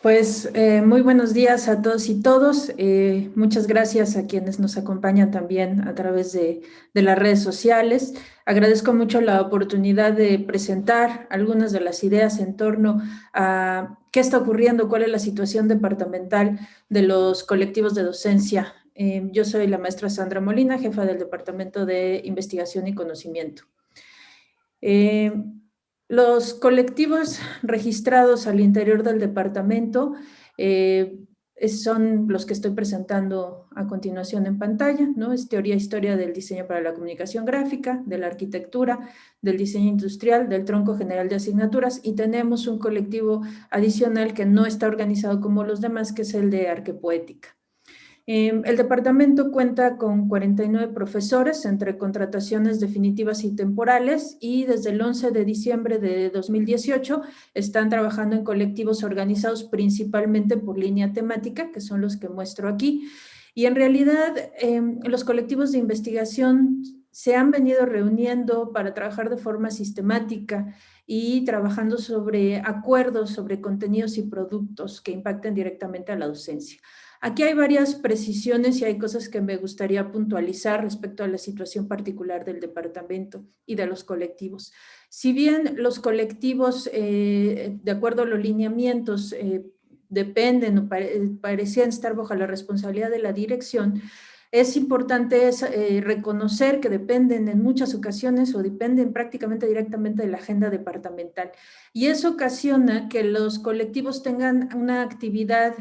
Pues muy buenos días a todos y todos. Muchas gracias a quienes nos acompañan también a través de las redes sociales. Agradezco mucho la oportunidad de presentar algunas de las ideas en torno a qué está ocurriendo, cuál es la situación departamental de los colectivos de docencia. Yo soy la maestra Sandra Molina, jefa del Departamento de Investigación y Conocimiento. Eh, los colectivos registrados al interior del departamento son los que estoy presentando a continuación en pantalla, ¿no? Es teoría e historia del diseño para la comunicación gráfica, de la arquitectura, del diseño industrial, del tronco general de asignaturas, y tenemos un colectivo adicional que no está organizado como los demás, que es el de arquepoética. El departamento cuenta con 49 profesores entre contrataciones definitivas y temporales, y desde el 11 de diciembre de 2018 están trabajando en colectivos organizados principalmente por línea temática, que son los que muestro aquí. Y en realidad los colectivos de investigación se han venido reuniendo para trabajar de forma sistemática y trabajando sobre acuerdos sobre contenidos y productos que impacten directamente a la docencia. Aquí hay varias precisiones y hay cosas que me gustaría puntualizar respecto a la situación particular del departamento y de los colectivos. Si bien los colectivos, de acuerdo a los lineamientos, dependen o parecían estar bajo la responsabilidad de la dirección, es importante reconocer que dependen en muchas ocasiones o dependen prácticamente directamente de la agenda departamental. Y eso ocasiona que los colectivos tengan una actividad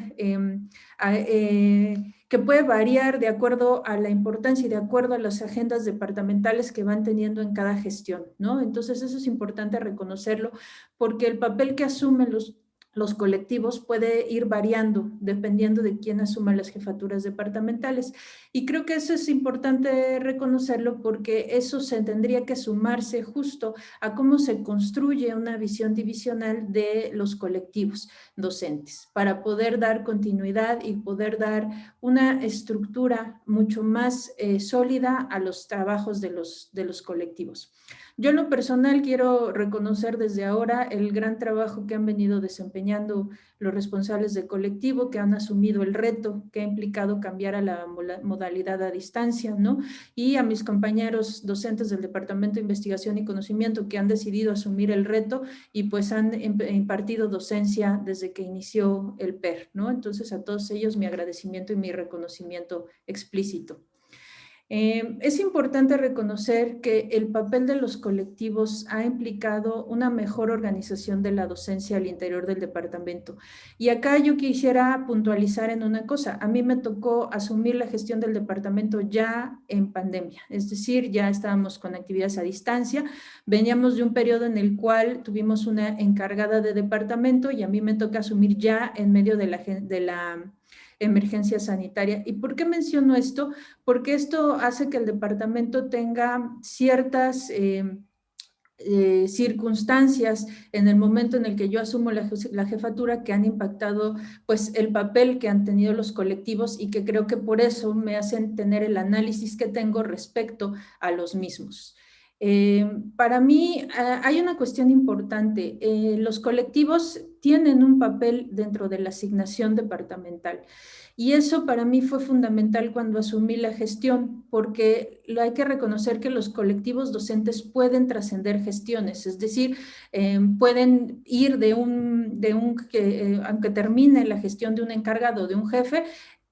que puede variar de acuerdo a la importancia y de acuerdo a las agendas departamentales que van teniendo en cada gestión, ¿no? Entonces eso es importante reconocerlo, porque el papel que asumen los colectivos puede ir variando dependiendo de quién asuma las jefaturas departamentales. Y creo que eso es importante reconocerlo, porque eso se tendría que sumarse justo a cómo se construye una visión divisional de los colectivos docentes para poder dar continuidad y poder dar una estructura mucho más sólida a los trabajos de los colectivos. Yo en lo personal quiero reconocer desde ahora el gran trabajo que han venido desempeñando los responsables del colectivo, que han asumido el reto que ha implicado cambiar a la modalidad a distancia, ¿no? Y a mis compañeros docentes del Departamento de Investigación y Conocimiento, que han decidido asumir el reto y pues han impartido docencia desde que inició el PER, ¿no? Entonces a todos ellos mi agradecimiento y mi reconocimiento explícito. Es importante reconocer que el papel de los colectivos ha implicado una mejor organización de la docencia al interior del departamento. Y acá yo quisiera puntualizar en una cosa. A mí me tocó asumir la gestión del departamento ya en pandemia, es decir, ya estábamos con actividades a distancia. Veníamos de un periodo en el cual tuvimos una encargada de departamento y a mí me toca asumir ya en medio de la emergencia sanitaria. ¿Y por qué menciono esto? Porque esto hace que el departamento tenga ciertas circunstancias en el momento en el que yo asumo la jefatura que han impactado pues el papel que han tenido los colectivos, y que creo que por eso me hacen tener el análisis que tengo respecto a los mismos. Para mí hay una cuestión importante. Los colectivos tienen un papel dentro de la asignación departamental, y eso para mí fue fundamental cuando asumí la gestión, porque hay que reconocer que los colectivos docentes pueden trascender gestiones, es decir, pueden ir aunque termine la gestión de un encargado o de un jefe,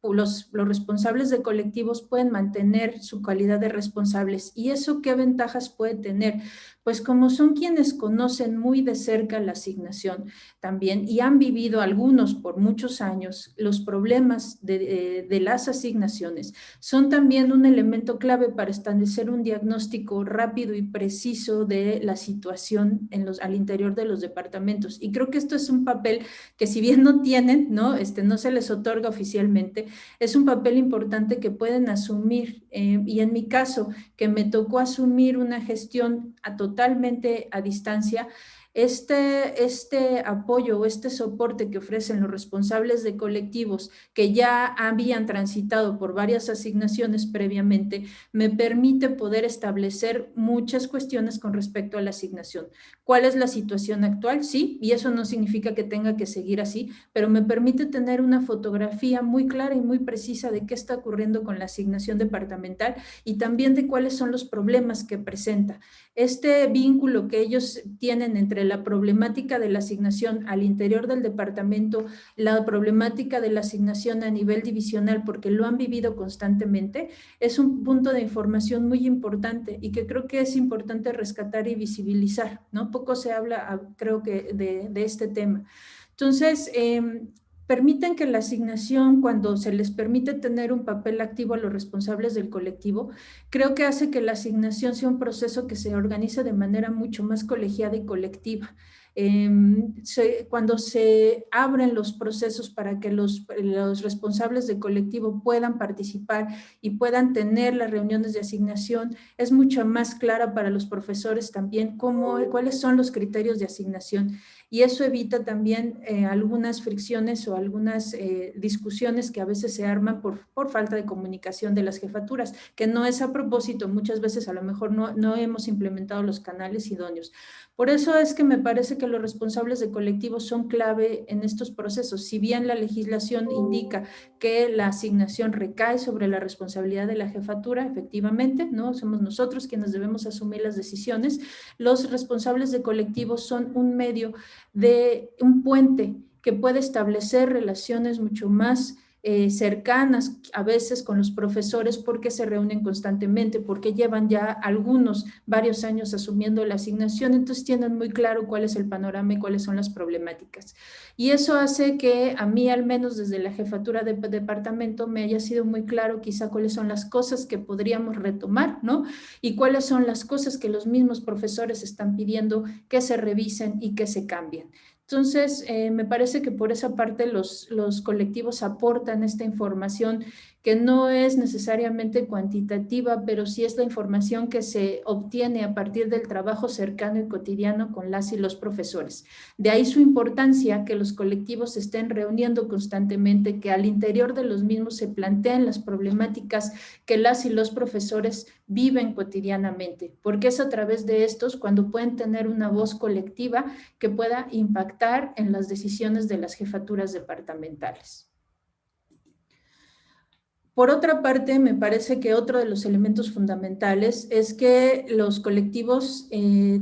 los responsables de colectivos pueden mantener su calidad de responsables. ¿Y eso qué ventajas puede tener? Pues como son quienes conocen muy de cerca la asignación también y han vivido algunos por muchos años los problemas de las asignaciones, son también un elemento clave para establecer un diagnóstico rápido y preciso de la situación al interior de los departamentos. Y creo que esto es un papel que, si bien no tienen, ¿no? No se les otorga oficialmente, es un papel importante que pueden asumir. Y en mi caso, que me tocó asumir una gestión totalmente a distancia, este apoyo o este soporte que ofrecen los responsables de colectivos que ya habían transitado por varias asignaciones previamente, me permite poder establecer muchas cuestiones con respecto a la asignación. ¿Cuál es la situación actual? Sí, y eso no significa que tenga que seguir así, pero me permite tener una fotografía muy clara y muy precisa de qué está ocurriendo con la asignación departamental y también de cuáles son los problemas que presenta. Este vínculo que ellos tienen entre la problemática de la asignación al interior del departamento, la problemática de la asignación a nivel divisional, porque lo han vivido constantemente, es un punto de información muy importante y que creo que es importante rescatar y visibilizar, ¿no? Poco se habla, creo que, de este tema. Entonces, permiten que la asignación, cuando se les permite tener un papel activo a los responsables del colectivo, creo que hace que la asignación sea un proceso que se organice de manera mucho más colegiada y colectiva. Cuando se abren los procesos para que los responsables del colectivo puedan participar y puedan tener las reuniones de asignación, es mucho más clara para los profesores también cuáles son los criterios de asignación. Y eso evita también algunas fricciones o algunas discusiones que a veces se arman por falta de comunicación de las jefaturas, que no es a propósito, muchas veces a lo mejor no hemos implementado los canales idóneos. Por eso es que me parece que los responsables de colectivos son clave en estos procesos. Si bien la legislación indica que la asignación recae sobre la responsabilidad de la jefatura, efectivamente, ¿no? Somos nosotros quienes debemos asumir las decisiones. Los responsables de colectivos son un medio de un puente que puede establecer relaciones mucho más cercanas a veces con los profesores porque se reúnen constantemente, porque llevan ya varios años asumiendo la asignación, entonces tienen muy claro cuál es el panorama y cuáles son las problemáticas. Y eso hace que a mí, al menos desde la jefatura de departamento, me haya sido muy claro quizá cuáles son las cosas que podríamos retomar, ¿no? Y cuáles son las cosas que los mismos profesores están pidiendo que se revisen y que se cambien. Entonces, me parece que por esa parte los colectivos aportan esta información que no es necesariamente cuantitativa, pero sí es la información que se obtiene a partir del trabajo cercano y cotidiano con las y los profesores. De ahí su importancia que los colectivos se estén reuniendo constantemente, que al interior de los mismos se planteen las problemáticas que las y los profesores viven cotidianamente, porque es a través de estos cuando pueden tener una voz colectiva que pueda impactar en las decisiones de las jefaturas departamentales. Por otra parte, me parece que otro de los elementos fundamentales es que los colectivos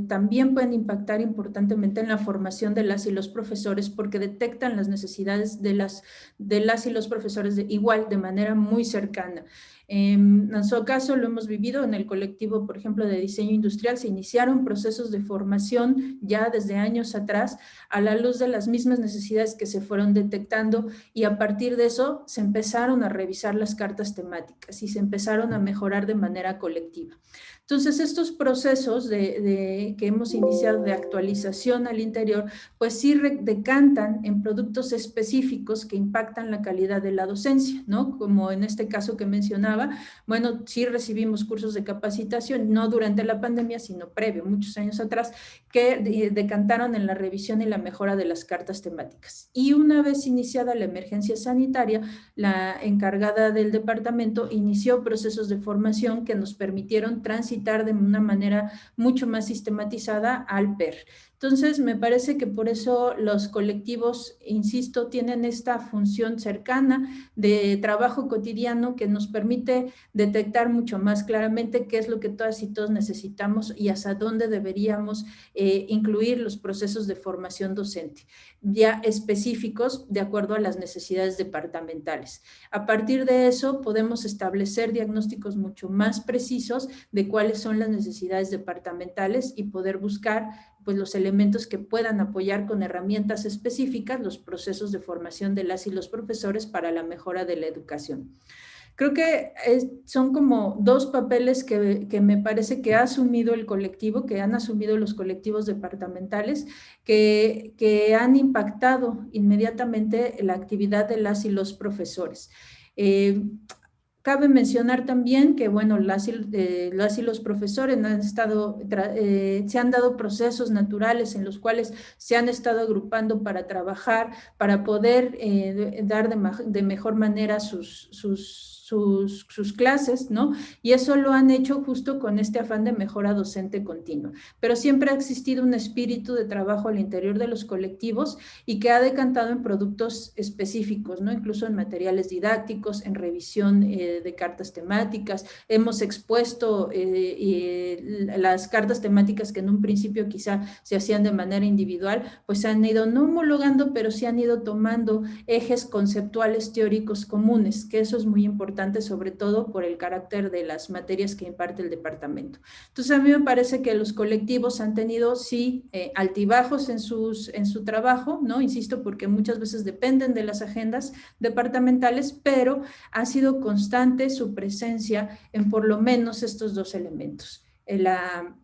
también pueden impactar importantemente en la formación de las y los profesores porque detectan las necesidades de las y los profesores igual, de manera muy cercana. En su caso lo hemos vivido en el colectivo, por ejemplo, de diseño industrial. Se iniciaron procesos de formación ya desde años atrás a la luz de las mismas necesidades que se fueron detectando y a partir de eso se empezaron a revisar las cartas temáticas y se empezaron a mejorar de manera colectiva. Entonces, estos procesos que hemos iniciado de actualización al interior, pues sí decantan en productos específicos que impactan la calidad de la docencia, ¿no? Como en este caso que mencionaba, bueno, sí recibimos cursos de capacitación, no durante la pandemia, sino previo, muchos años atrás, que decantaron en la revisión y la mejora de las cartas temáticas. Y una vez iniciada la emergencia sanitaria, la encargada del departamento inició procesos de formación que nos permitieron transitar de una manera mucho más sistematizada al PER. Entonces, me parece que por eso los colectivos, insisto, tienen esta función cercana de trabajo cotidiano que nos permite detectar mucho más claramente qué es lo que todas y todos necesitamos y hasta dónde deberíamos incluir los procesos de formación docente, ya específicos de acuerdo a las necesidades departamentales. A partir de eso, podemos establecer diagnósticos mucho más precisos de cuáles son las necesidades departamentales y poder buscar pues los elementos que puedan apoyar con herramientas específicas los procesos de formación de las y los profesores para la mejora de la educación. Creo que son como dos papeles que me parece que ha asumido el colectivo, que han asumido los colectivos departamentales, que han impactado inmediatamente la actividad de las y los profesores. Cabe mencionar también que, bueno, las y los profesores se han dado procesos naturales en los cuales se han estado agrupando para trabajar, para poder dar de mejor manera sus clases, ¿no? Y eso lo han hecho justo con este afán de mejora docente continua. Pero siempre ha existido un espíritu de trabajo al interior de los colectivos y que ha decantado en productos específicos, ¿no? Incluso en materiales didácticos, en revisión de cartas temáticas. Hemos expuesto las cartas temáticas que en un principio quizá se hacían de manera individual, pues se han ido no homologando, pero sí han ido tomando ejes conceptuales teóricos comunes, que eso es muy importante, sobre todo por el carácter de las materias que imparte el departamento. Entonces, a mí me parece que los colectivos han tenido, sí, altibajos en su trabajo, ¿no? Insisto, porque muchas veces dependen de las agendas departamentales, pero ha sido constante su presencia en por lo menos estos dos elementos, la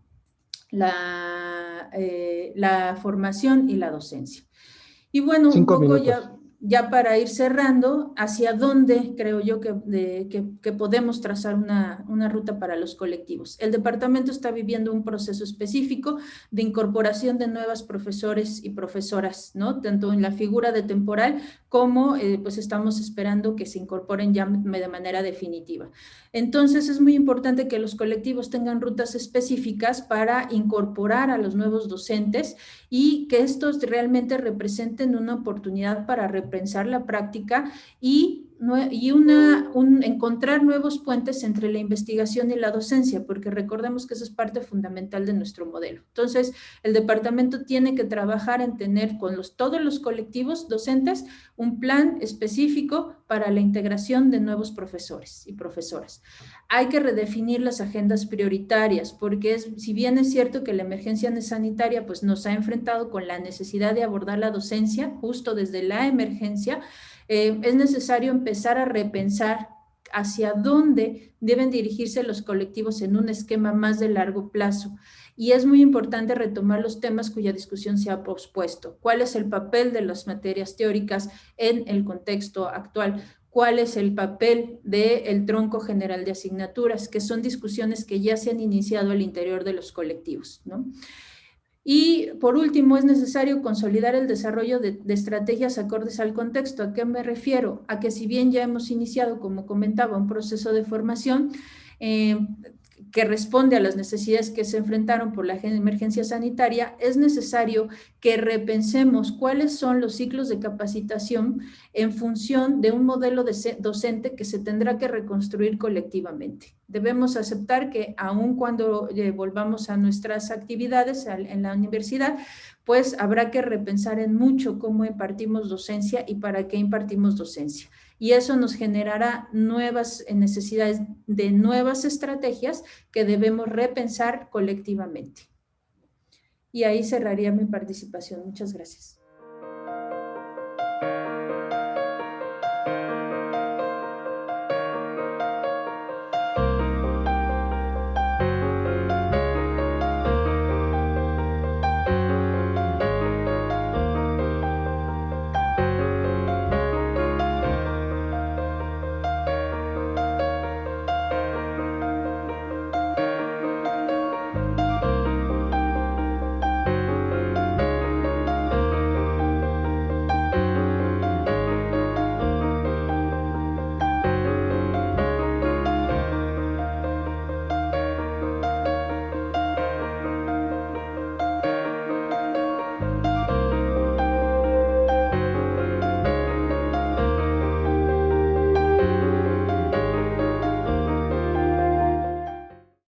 formación y la docencia. Y bueno, un 5 poco minutos. ya para ir cerrando, hacia dónde creo yo que podemos trazar una ruta para los colectivos. El departamento está viviendo un proceso específico de incorporación de nuevas profesores y profesoras, ¿no? Tanto en la figura de temporal como pues estamos esperando que se incorporen ya de manera definitiva. Entonces es muy importante que los colectivos tengan rutas específicas para incorporar a los nuevos docentes y que estos realmente representen una oportunidad para repensar la práctica y encontrar nuevos puentes entre la investigación y la docencia, porque recordemos que eso es parte fundamental de nuestro modelo. Entonces, el departamento tiene que trabajar en tener con todos los colectivos docentes un plan específico para la integración de nuevos profesores y profesoras. Hay que redefinir las agendas prioritarias, porque si bien es cierto que la emergencia sanitaria pues, nos ha enfrentado con la necesidad de abordar la docencia justo desde la emergencia, es necesario empezar a repensar hacia dónde deben dirigirse los colectivos en un esquema más de largo plazo. Y es muy importante retomar los temas cuya discusión se ha pospuesto. ¿Cuál es el papel de las materias teóricas en el contexto actual? ¿Cuál es el papel del tronco general de asignaturas? Que son discusiones que ya se han iniciado al interior de los colectivos, ¿no? Y por último, es necesario consolidar el desarrollo de estrategias acordes al contexto. ¿A qué me refiero? A que si bien ya hemos iniciado, como comentaba, un proceso de formación que responde a las necesidades que se enfrentaron por la emergencia sanitaria, es necesario que repensemos cuáles son los ciclos de capacitación en función de un modelo docente que se tendrá que reconstruir colectivamente. Debemos aceptar que aun cuando volvamos a nuestras actividades en la universidad, pues habrá que repensar en mucho cómo impartimos docencia y para qué impartimos docencia. Y eso nos generará nuevas necesidades de nuevas estrategias que debemos repensar colectivamente. Y ahí cerraría mi participación. Muchas gracias.